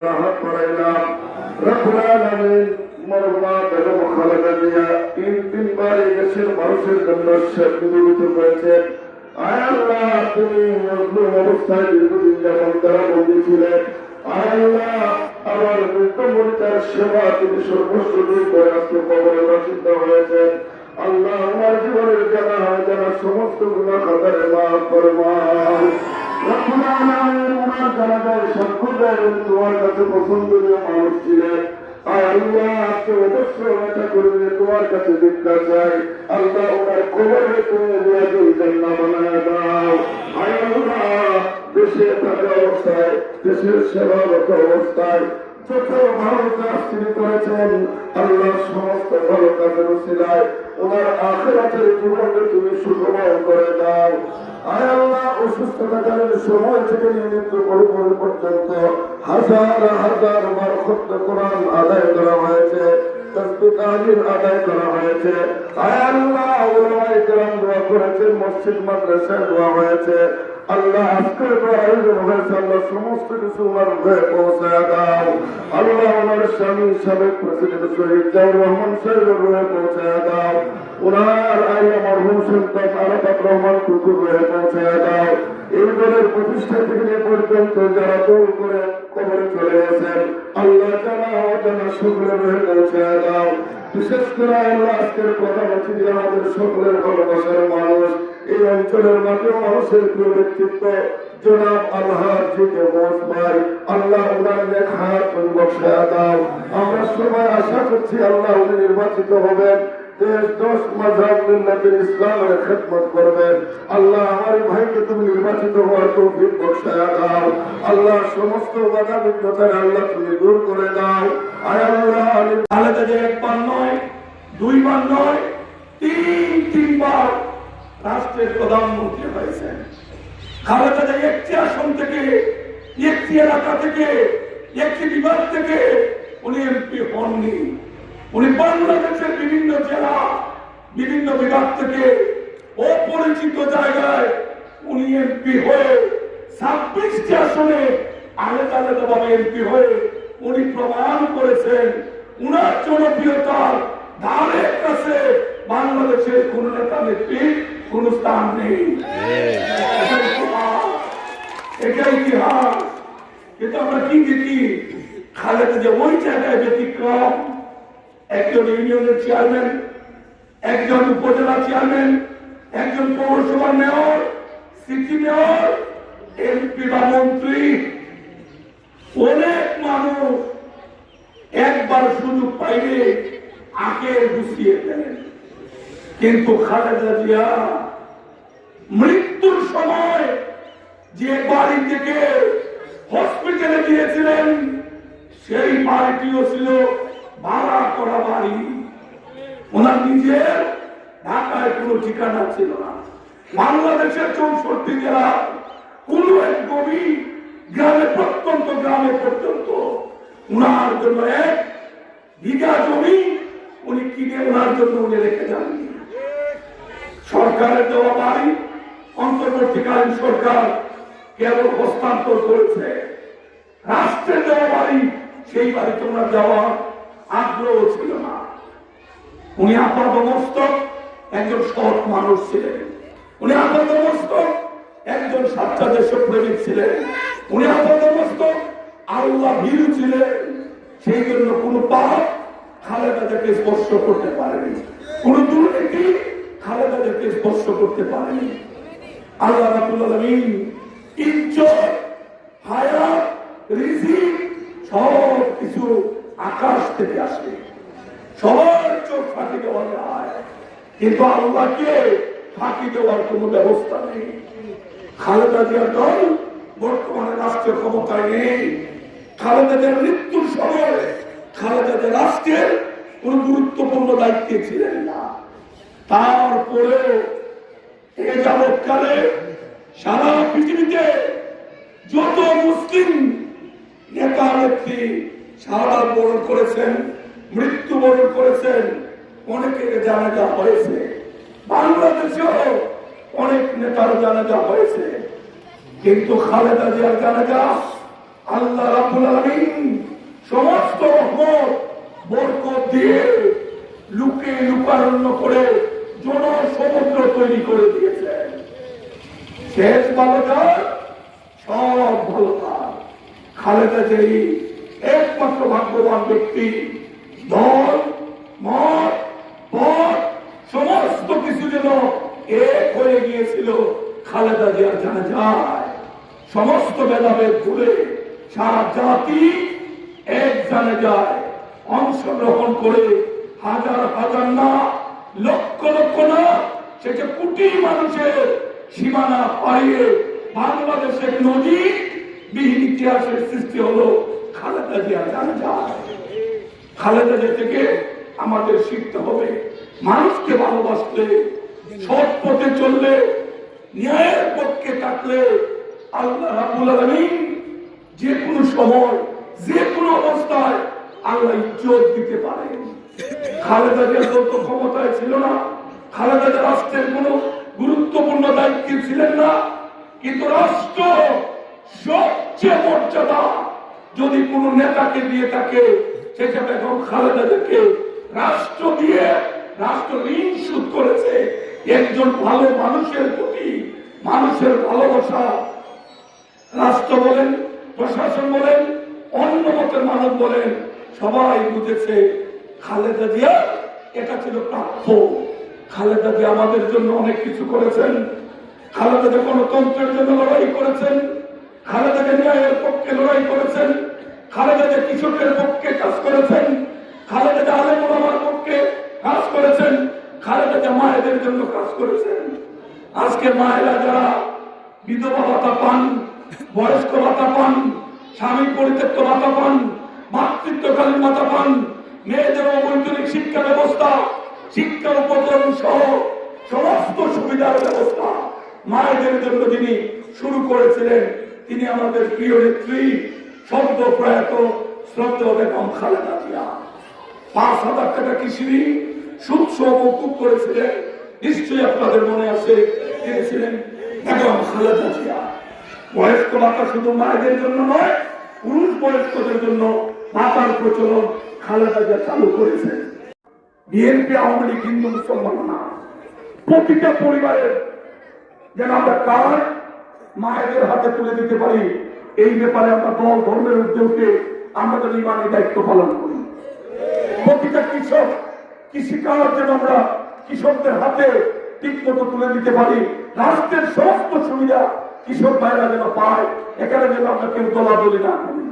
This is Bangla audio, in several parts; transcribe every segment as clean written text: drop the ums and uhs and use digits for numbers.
راحت করাইলাম রব্বুল আলামিন মরহুমা বেগম খালেদা জিয়া তিনবার এই দেশের মানুষের জন্য নিবেদিত করেছেন। আয় আল্লাহ, তুমি মজলুম অবস্থায় দীর্ঘদিন যেমন তারা বন্দী ছিলেন, আয় আল্লাহ আমার মৃত্যুমরিতার সেবা তুমি সর্বস্ব দূর করে আজকে কবরে বাসিন্দ হয়েছেন। আল্লাহ আমার জীবনের জানা হয় জানা সমস্ত গুনাহ খাতারে মাফ ফরমাও। রব্বুল আলামিন ওনার জানাজায় সাক্ষ্য দেয় তোমার কাছে পছন্দনীয় মানুষ ছিলেন। আয় আল্লাহ, আজকে অবশ্য এটা করবে তোমার কাছে ভিক্ষা চাই। আল্লাহ ওনার কবরে তুমি রিয়াজুল জান্নাহ বানায় দাও। আয় আল্লাহ, দেশে থাকা অবস্থায় দেশের সেবারত অবস্থায় যত ভালো কাজ তিনি করেছেন, আল্লাহ সমস্ত ভালো কাজের উসিলায় ওনার আখিরাতের জীবনকে তুমি সুখময় করে দাও। আয় আল্লাহ, অসুস্থতাকালীন সময় থেকে নিয়মিত পরিপূর্ণ পর্যন্ত হাজার হাজার বার খতম কোরআন আদায় করা হয়েছে, তাসবিহ তাহলিল আদায় করা হয়েছে। আয় আল্লাহ, উলামায়ে কেরাম দোয়া করেছেন, মসজিদ মাদ্রাসায় দোয়া হয়েছে। আল্লাহ আজকের আয়োজন হয়েছে, আল্লাহ সমস্ত কিছু ওনার হয়ে পৌঁছায় দাও। আল্লাহ ওনার স্বামী সাবেক প্রেসিডেন্ট শহীদ জিয়াউর রহমান সাহেবের রয়ে পৌঁছায় দাও। ওনার আল্লাহ মরহুম সন্তান আরাফাত রহমান কুকুর রয়ে পৌঁছায় দাও। এই দলের প্রতিষ্ঠা থেকে এ পর্যন্ত যারা দল করে কবরে চলে গেছেন, আল্লাহ জানা অজানা সকলে রয়ে পৌঁছায় দাও। বিশেষ করে আল্লাহ আজকের প্রধান অতিথি আমাদের সকলের ভালোবাসার মানুষ, এই অঞ্চলের মাঠে মানুষের প্রিয় ব্যক্তিত্ব জনাব আলহাজ জিকে বোস ভাই, আল্লাহ ওনার লেখা তুমি বসায় দাও। আমরা সবাই আশা করছি আল্লাহ উনি নির্বাচিত হবেন, দেশ 10 মাযহাব মিল্লাতুল ইসলামের খেদমত করবেন। আল্লাহ আমার ভাইকে তুমি নির্বাচিত হওয়ার তৌফিক বখশায়া দাও। আল্লাহ সমস্ত বাধা বিঘ্নতার আল্লাহ তুমি দূর করে দাও। আয় আল্লাহ, খালেদা জিয়া একবার নয়, দুইবার নয়, তিনবার রাষ্ট্রের প্রধানমন্ত্রী হয়েছেন। খালেদা জিয়া একটি আসন থেকে, একটি এলাকা থেকে, একটি বিভাগ থেকে উনি এমপি হননি। উনি বাংলাদেশের বিভিন্ন জেলা, বিভিন্ন বিভাগ থেকে অপরিচিত জায়গায় উনি এমপি হয়ে 26টি আসনে আলাদা আলাদা ভাবে এমপি হয়ে উনি প্রমাণ করেছেন উনার জনপ্রিয়তার ধারের কাছে বাংলাদেশের কোন নেতা নেত্রীর কোন স্থান নেই। এটা ইতিহাস। কিন্তু আমরা কি দেখি, খালেদা যে ওই জায়গায় ব্যতিক্রম, একজন ইউনিয়নের চেয়ারম্যান, একজন উপজেলা চেয়ারম্যান, একজন পৌরসভার মেয়র, সিটি মেয়র, এমপি বা মন্ত্রী, অনেক মানুষ একবার সুযোগ পাইলে আগে গুছিয়ে ফেলেন। কিন্তু খালেদা জিয়া মৃত্যুর সময় যে বাড়ি থেকে হসপিটালে গিয়েছিলেন, সেই বাড়িটিও ছিল ভাড়া করা বাড়ি। ওনার নিজের ঢাকায় কোনো ঠিকানা ছিল না। বাংলাদেশের 64 জেলা কোন এক গভী গ্রামে, প্রত্যন্ত গ্রামে পর্যন্ত উনার জন্য 1 বিঘা জমি উনি কিনে ওনার জন্য উনি রেখে যাননি। সরকারের দেওয়া বাড়ি অন্তর্বর্তীকালীন সরকার কেবল হস্তান্তর করেছে। রাষ্ট্রের দেওয়া বাড়ি, সেই বাড়ি তোমরা যাওয়ার আগ্রহ ছিল না। উনি আপাতমস্তক একজন সৎ মানুষ ছিলেন। উনি আপাতমস্তক একজন সাচ্চা দেশপ্রেমিক ছিলেন। উনি আপাতমস্তক আল্লাহ ভীরু ছিলেন। সেই জন্য কোন পাপ খালেদাকে স্পর্শ করতে পারেনি, কোন দুর্নীতি খালেদাকে স্পর্শ করতে পারেনি। আল্লাহ রাব্বুল আলামিন ইজ্জত, হায়াত, রিজিক সব কিছু আকাশ থেকে আসে, সবার চোখ ফাঁকি দেওয়া যায়, কিন্তু আল্লাহকে ফাঁকি দেওয়ার কোন ব্যবস্থা নেই। খালেদা জিয়ার দল বর্তমানে রাষ্ট্রীয় ক্ষমতায় নেই। খালেদা জিয়ার মৃত্যুর সময় খালেদা জিয়া রাষ্ট্রের কোন গুরুত্বপূর্ণ দায়িত্বে ছিলেন না। তারপরে এ যাবৎকালে সারা পৃথিবীতে যত মুসলিম নেতা নেত্রী শাহাদাত বরণ করেছেন, মৃত্যুবরণ করেছেন, অনেকের জানাজা হয়েছে। বাংলাদেশেও অনেক নেতার জানাজা হয়েছে, কিন্তু খালেদা জিয়ার জানাজা আল্লাহ রাব্বুল আলামিন সমস্ত রহমত বরকত দিয়ে লুকে লুকারণ্য করে জনসমুদ্র তৈরি করে দিয়েছেন। শেষ ভালো যার সব ভালো তার। খালেদা জিয়া একমাত্র ভাগ্যবান ব্যক্তি। দল মত পথ সমস্ত কিছু যেন এক হয়ে গিয়েছিল খালেদা জিয়ার জানাজায়। সমস্ত ভেদাভেদ ভুলে সারা জাতি এক জানাজায় অংশগ্রহণ করে হাজার হাজার না লক্ষ লক্ষ না সেটা কোটি মানুষের সীমানা পাইয়ে বাংলাদেশের নজির বিহীন ইতিহাসের সৃষ্টি হলো খালেদা জিয়া জানাজায়। খালেদা জিয়া থেকে আমাদের শিখতে হবে মানুষকে ভালোবাসলে, সৎ পথে চললে, ন্যায়ের পক্ষে থাকলে আল্লাহ রাব্বুল আলামিন যে কোনো সময় যে কোনো অবস্থায় আল্লাহ ইজ্জত দিতে পারেন। খালেদা জিয়া তো ক্ষমতায় ছিল না, খালেদা জিয়া রাষ্ট্রের কোনো গুরুত্বপূর্ণ দায়িত্বে ছিলেন না, কিন্তু রাষ্ট্র সবচেয়ে মর্যাদা যদি কোনো নেতাকে দিয়ে থাকে সেটা বেগম খালেদা জিয়াকে রাষ্ট্র দিয়ে রাষ্ট্র ঋণ শোধ করেছে একজন ভালো মানুষের প্রতি। মানুষের ভালোবাসা রাষ্ট্র বলেন, প্রশাসন বলেন, অন্য মতের মানুষ বলেন, সবাই বুঝেছে খালেদা জিয়া এটা ছিল প্রাপ্য। খালেদা জিয়া আমাদের জন্য অনেক কিছু করেছেন। খালেদা জিয়া গণতন্ত্রের জন্য লড়াই করেছেন, খালেদা জিয়া ন্যায়ের পক্ষে লড়াই করেছেন, খালেদা জিয়া কৃষকের পক্ষে কাজ করেছেন, খালেদা জিয়া আলেম ওলামার পক্ষে কাজ করেছেন, খালেদা জিয়া মায়েদের জন্য কাজ করেছেন। আজকে মায়েরা যারা বিধবা ভাতা পান, বয়স্ক ভাতা পান, স্বামী পরিত্যক্ত ভাতা পান, মাতৃত্বকালীন ভাতা পান, মেয়েদের অবৈতনিক শিক্ষা ব্যবস্থা, শিক্ষা উপকরণ সহ সমস্ত সুবিধার ব্যবস্থা মায়েদের জন্য যিনি শুরু করেছিলেন তিনি আমাদের প্রিয় নেত্রী সদ্য প্রয়াত শ্রদ্ধেয় বেগম খালেদা জিয়া। 5,000 টাকা কৃষি সুদ সহ মওকুফ করেছিলেন। নিশ্চয়ই আপনাদের মনে আছে তিনি ছিলেন বেগম খালেদা জিয়া। বয়স্ক ভাতা শুধু মায়েদের জন্য নয়, পুরুষ বয়স্কদের জন্য ভাতার প্রচলন খালেদা জিয়া চালু করেছেন। বিএনপি আওয়ামী লীগ হিন্দু মুসলমান না, প্রতিটা পরিবারের যেন আমরা কার্ড মায়েদের হাতে তুলে দিতে পারি এই ব্যাপারে আমরা দল ধর্মের উদ্যোগে আমরা যেন ইমানি দায়িত্ব পালন করি। প্রতিটা কৃষক কৃষি কার্ড যেন আমরা কৃষকদের হাতে ঠিক মতো তুলে দিতে পারি। রাষ্ট্রের সমস্ত সুবিধা কৃষক ভাইরা যেন পায়, এখানে যেন আমরা কেউ দলাদলি না করি।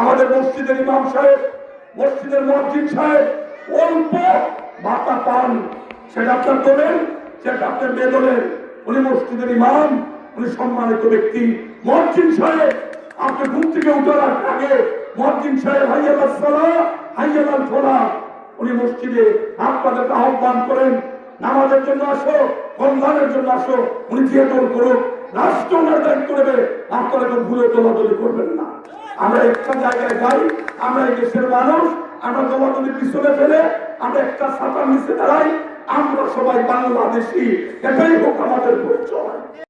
আমাদের মসজিদের ইমাম সাহেব, মসজিদের মুয়াজ্জিন সাহেব অল্প ভাতা পান, সেটা আপনার দলের, সেটা আপনার বেদলের। উনি মসজিদের ইমাম, উনি সম্মানিত ব্যক্তি। মুয়াজ্জিন সাহেব আপনি ঘুম থেকে উঠার আগে মুয়াজ্জিন সাহেব হাইয়া আলাস সালাহ হাইয়া আলাল ফালাহ, উনি মসজিদে আপনাদেরকে আহ্বান করেন নামাজের জন্য আসো, কল্যাণের জন্য আসো, উনি থিয়েটার করুক। রাষ্ট্র ওনার দায়িত্ব নেবে, আপনারা কেউ ভুলে দলাদলি করবেন না। আমরা একটা জায়গায় যাই, আমরা এই দেশের মানুষ, আমরা দলাদলি পিছনে ফেলে আমরা একটা ছাতার নিচে দাঁড়াই, আমরা সবাই বাংলাদেশি, এটাই হোক আমাদের পরিচয়।